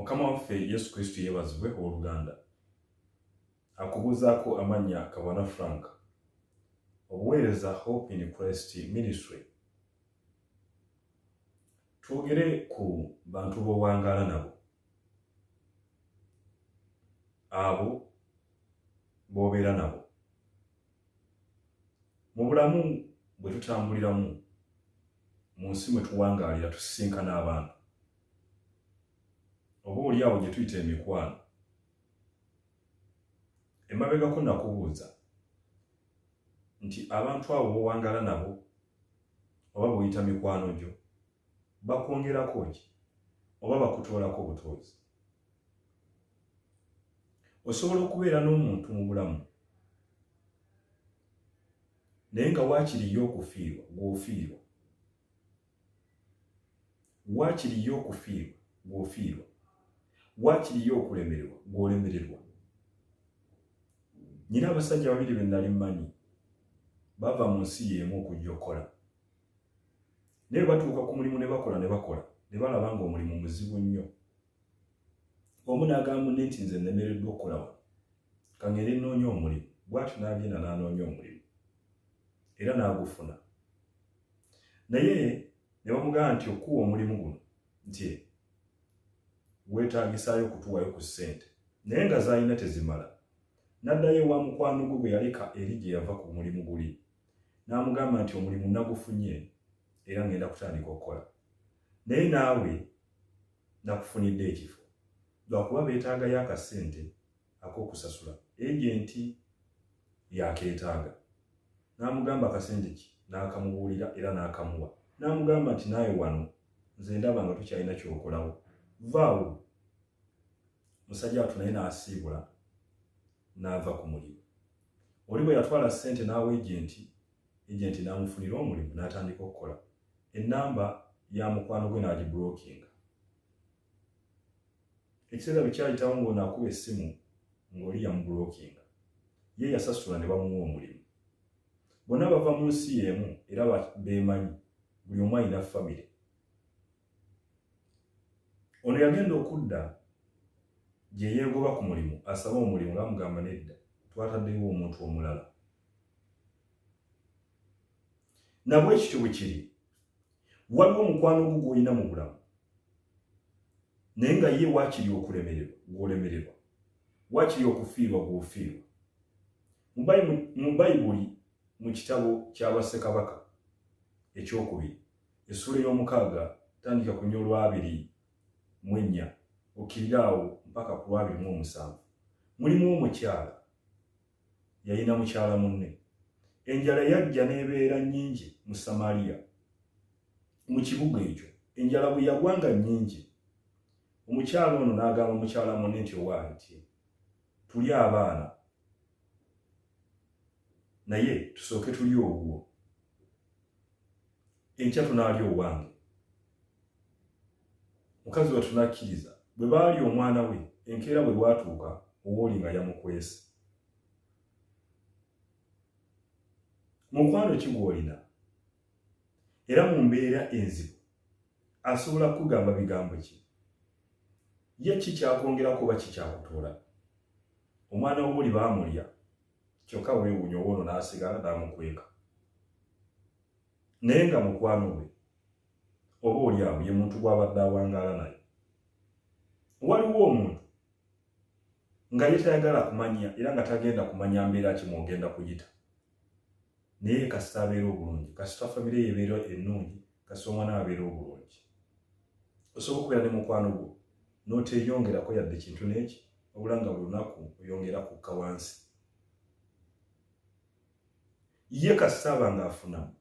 Mukama waffe Yesu Kristo yebazibwe oluganda. Akubuzaako amannya Kabwana Frank. Obuweereza Hope in Christ Ministry. Twogere ku bantu b'owangaala nabo. Abo b'obeera nabo. Mu bulamu bwe tutambuliramu, mu nsi mwe tuwangaalira tusisinkana abantu. Oba oli awo gye tuyita emikwano. Emabegako nakubuuza nti abantu abo b'owangaala nabo oba bw'oyita mikwano gyo bakwongerako ki oba bakutoolako butoozi. Osobola okubeera n'omuntu mu bulamu naye nga waakiriyo okufiirwa gw'ofiirwa. Waakiriyo okufiirwa gw'ofiirwa. Waakiriyo okulemererwa gw'olemererwa. Nyina abasajja babiri be nnali mmanyi bava mu nsi y'emu okujja okukola. Naye batuuka ku mulimu ne bakola ne balaba nga omulimu muzibu nnyo. Omu n'agamba munne nti nze nnemereddwa okukola wano, ka ngende nnoonye omulimu. Bw'atyo n'agenda n'anoonya omulimu era n'agufuna. Naye ne bamugamba nti okuwa omulimu guno nti weetaagisaayo okutuwayo ku ssente, naye nga z'alina tezimala. N'addayo wa mukwano gwe yaleka eri gye yava ku mulimu guli. N'amugamba nti omulimu nagufunye era ngenda kutandika okukola. Naye naawe nakufunidde ekifo. Lwakuba beetaagayo akasente ak'okusasula. Ejenti yakeetaaga. N'amugamba akasente ki? N'akamubuulira era n'akamuwa. N'amugamba nti naawe wano nze ndaba nga tukyalina ky'okolawo. Vaawo. Musajja wattu naye n'asiibula n'ava ku mulimu. Oli bwe yatwala ssente n'awa ejenti n'amufunira omulimu n'atandika okukola. Ennamba ya mukwano gwe n'agibulookinga. Ekiseera bwe kyayitawo ng'onaakuba essimu ng'oli yamubulookinga. Ye yasasula ne bamuwa omulimu. Bonna bava mu nsi y'emu era beemanyi, buli omu alina famire. Ono yagenda okudda gye yeegoba ku mulimu asaba omulimu ng'amugamba nedda, twataddeyo omuntu omulala. Nabwe ekityo bwe kiri. Waliwo omukwano gwo gw'olina mu bulamu naye nga ye waakiri okulemererwa gw'olemererwa, waakiri okufiirwa gw'ofiirwa. Mu Bayibuli mu kitabo kya Bassekabaka ekyokubiri essula ey'omukaaga tandika ku nnyo 24 okkiriraawo mpaka ku 27 mulimu omukyala yalina mukyala munne. Enjala yajja n'ebeera nnyingi mu Samaliya. Mu kibuga ekyo enjala bwe yagwanga nnyingi, omukyala ono n'agamba mukyala munne nti owaaye nti tuli abaana naye tusooke tuli owuwo, enkya tunaalya owange. Mukazi wattu n'akkiriza. Bwe baali omwana we enkeera bwe bwatuuka owooli nga yamukwese. Mukwano ki gw'olina? Era mu mbeera enzibu asobola kugamba bigambo ki? Ye ki kyakwongerako oba kikyakutoola? Omwana w'oli baamulya kyokka weewuunya ow'ono n'asigala n'amukweka. Naye nga mukwano we oba oli awo ye muntu gw'abadde awangaala naye. Waliwo omuntu nga ye tayagala kumanya era nga tagenda kumanya mbeera ki mw'ogenda kuyita. Naye kasita abeera obulungi, kasita famire ye ebeera ennungi, kasita omwana abeera obulungi. Osobola okubeera ne mukwano gwo n'oteeyongerako yadde kintu n'eki, wabula nga buli lunaku oyongera kukka wansi. Ye kasita aba ng'afunamu